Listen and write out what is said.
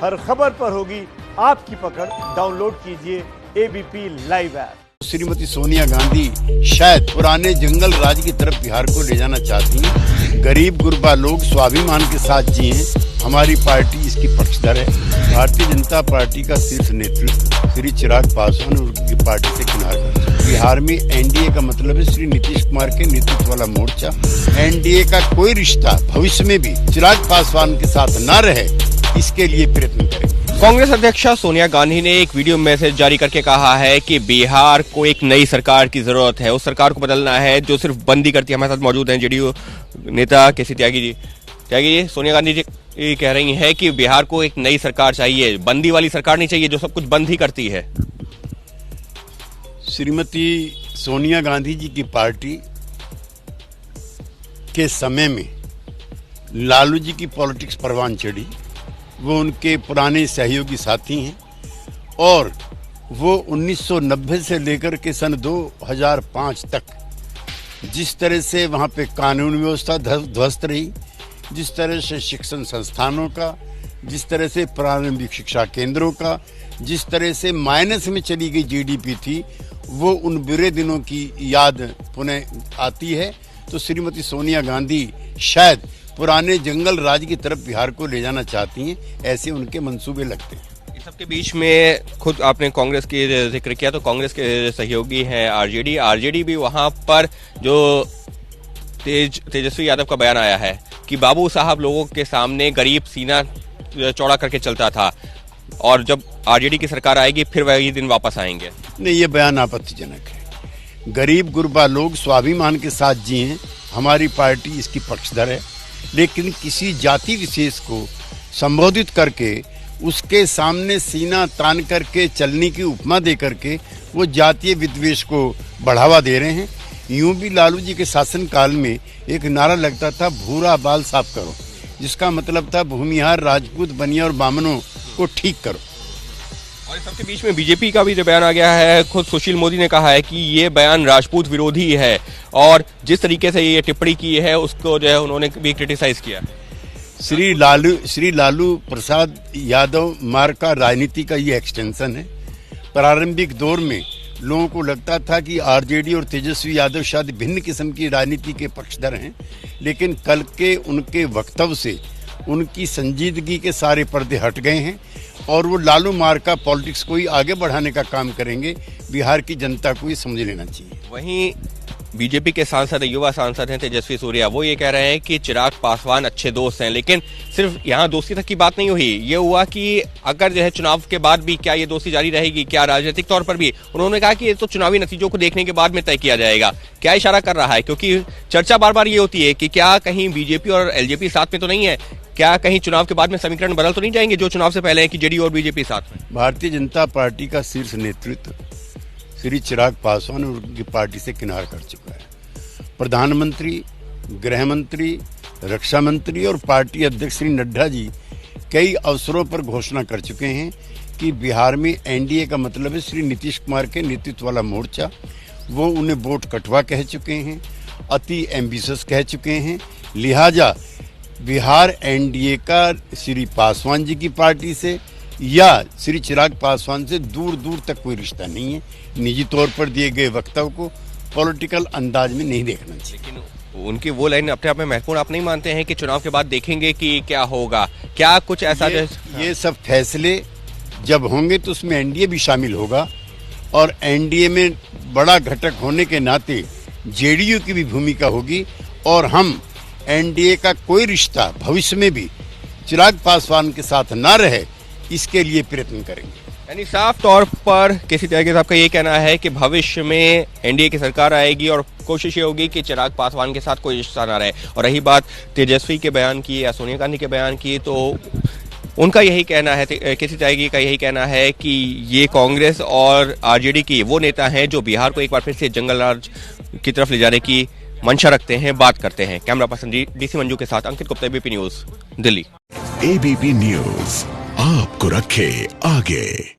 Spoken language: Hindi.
हर खबर पर होगी आपकी पकड़। डाउनलोड कीजिए ABP live app. Shrimati Sonia Gandhi शायद पुराने जंगल राज की तरफ बिहार को ले जाना चाहती हैं। गरीब गुरबा लोग स्वाभिमान के साथ जिए। हमारी पार्टी इसकी पक्षधर है। भारतीय जनता पार्टी का शीर्ष नेतृत्व श्री चिराग पासवान और उनकी पार्टी से किनारा कर बिहार में एनडीए का मतलब है श्री नीतीश कुमार के नेतृत्व वाला मोर्चा। एनडीए का कोई रिश्ता भविष्य में भी चिराग पासवान के साथ न रहे, इसके लिए प्रयत्न करेंगे। कांग्रेस अध्यक्षा सोनिया गांधी ने एक वीडियो मैसेज जारी करके कहा है कि बिहार को एक नई सरकार की जरूरत है। उस सरकार को बदलना है जो सिर्फ बंदी करती है। हमारे साथ मौजूद हैं जेडीयू नेता केसी त्यागी जी। त्यागी जी, सोनिया गांधी जी कह रही हैं कि बिहार को एक नई सरकार चाहिए, बंदी वाली सरकार नहीं चाहिए जो सब कुछ बंद ही करती है। श्रीमती सोनिया गांधी जी की पार्टी के समय में लालू जी की पॉलिटिक्स परवान चढ़ी। वो उनके पुराने सहयोगी साथी हैं और वो 1990 से लेकर के सन 2005 तक जिस तरह से वहाँ पे कानून व्यवस्था ध्वस्त रही, जिस तरह से शिक्षण संस्थानों का, जिस तरह से प्रारंभिक शिक्षा केंद्रों का, जिस तरह से माइनस में चली गई जीडीपी थी, वो उन बुरे दिनों की याद पुनः आती है। तो श्रीमती सोनिया गांधी शायद पुराने जंगल राज की तरफ बिहार को ले जाना चाहती हैं, ऐसे उनके मंसूबे लगते हैं। इस सबके बीच में खुद आपने कांग्रेस की जिक्र किया, तो कांग्रेस के सहयोगी हैं आरजेडी भी वहां पर जो तेजस्वी यादव का बयान आया है कि बाबू साहब लोगों के सामने गरीब सीना चौड़ा करके चलता था और जब आरजेडी की सरकार आएगी फिर वही दिन वापस आएंगे। नहीं, ये बयान आपत्तिजनक है। गरीब गुरबा लोग स्वाभिमान के साथ जिए। हमारी पार्टी इसकी पक्षधर है, लेकिन किसी जाति विशेष को संबोधित करके उसके सामने सीना तान करके चलने की उपमा दे करके वो जातीय विद्वेष को बढ़ावा दे रहे हैं। यूं भी लालू जी के शासनकाल में एक नारा लगता था, भूरा बाल साफ करो, जिसका मतलब था भूमिहार, राजपूत, बनिया और बामनों को ठीक करो। और इस सबके बीच में बीजेपी का भी जो बयान आ गया है, खुद सुशील मोदी ने कहा है कि ये बयान राजपूत विरोधी है और जिस तरीके से ये टिप्पणी की है उसको जो है उन्होंने भी क्रिटिसाइज किया। श्री लालू प्रसाद यादव मार्ग का राजनीति का ये एक्सटेंशन है। प्रारंभिक दौर में लोगों को लगता था कि आरजेडी और तेजस्वी यादव शायद भिन्न किस्म की राजनीति के पक्षधर हैं, लेकिन कल के उनके वक्तव्य से उनकी संजीदगी के सारे पर्दे हट गए हैं और वो लालू मार्ग का पॉलिटिक्स को ही आगे बढ़ाने का काम करेंगे। बिहार की जनता को ये समझ लेना चाहिए। वहीं बीजेपी के सांसद, युवा सांसद हैं तेजस्वी सूर्या, वो ये कह रहे हैं कि चिराग पासवान अच्छे दोस्त हैं, लेकिन सिर्फ यहाँ दोस्ती तक की बात नहीं हुई। ये हुआ कि अगर जो है चुनाव के बाद भी क्या ये दोस्ती जारी रहेगी, क्या राजनीतिक तौर पर भी। उन्होंने कहा कि ये तो चुनावी नतीजों को देखने के बाद में तय किया जाएगा। क्या इशारा कर रहा है? क्योंकि चर्चा बार बार ये होती है कि क्या कहीं बीजेपी और एलजेपी साथ में तो नहीं है, क्या कहीं चुनाव के बाद में समीकरण बदल तो नहीं जाएंगे जो चुनाव से पहले है कि जेडीयू और बीजेपी साथ में। भारतीय जनता पार्टी का शीर्ष नेतृत्व श्री चिराग पासवान और उनकी पार्टी से किनारा कर चुका है। प्रधानमंत्री, गृह मंत्री, रक्षा मंत्री और पार्टी अध्यक्ष श्री नड्डा जी कई अवसरों पर घोषणा कर चुके हैं कि बिहार में एनडीए का मतलब है श्री नीतीश कुमार के नेतृत्व वाला मोर्चा। वो उन्हें वोट कटवा कह चुके हैं, अति एम्बिशियस कह चुके हैं। लिहाजा बिहार एनडीए का श्री पासवान जी की पार्टी से या श्री चिराग पासवान से दूर दूर तक कोई रिश्ता नहीं है। निजी तौर पर दिए गए वक्तव्य को पॉलिटिकल अंदाज में नहीं देखना चाहिए। लेकिन उनकी वो लाइन अपने आप में महत्वपूर्ण आप नहीं मानते हैं कि चुनाव के बाद देखेंगे कि क्या होगा? क्या कुछ ऐसा ये सब फैसले जब होंगे तो उसमें एनडीए भी शामिल होगा और एनडीए में बड़ा घटक होने के नाते जेडीयू की भी भूमिका होगी और हम एनडीए का कोई रिश्ता भविष्य में भी चिराग पासवान के साथ न रहे, इसके लिए प्रयत्न करेंगे। यानी साफ तौर पर केसी त्यागी साहब का ये कहना है कि भविष्य में एनडीए की सरकार आएगी और कोशिश ये होगी कि चिराग पासवान के साथ कोई रिश्ता ना रहे। और रही बात तेजस्वी के बयान की या सोनिया गांधी के बयान की, तो उनका यही कहना है, केसी त्यागी का यही कहना है कि ये कांग्रेस और आरजेडी की वो नेता हैं जो बिहार को एक बार फिर से जंगल राज की तरफ ले जाने की मंशा रखते हैं, बात करते हैं। कैमरा पर्सन डीसी मंजू के साथ Ankit Gupta, ABP news, Delhi. ABP news आपको रखे आगे।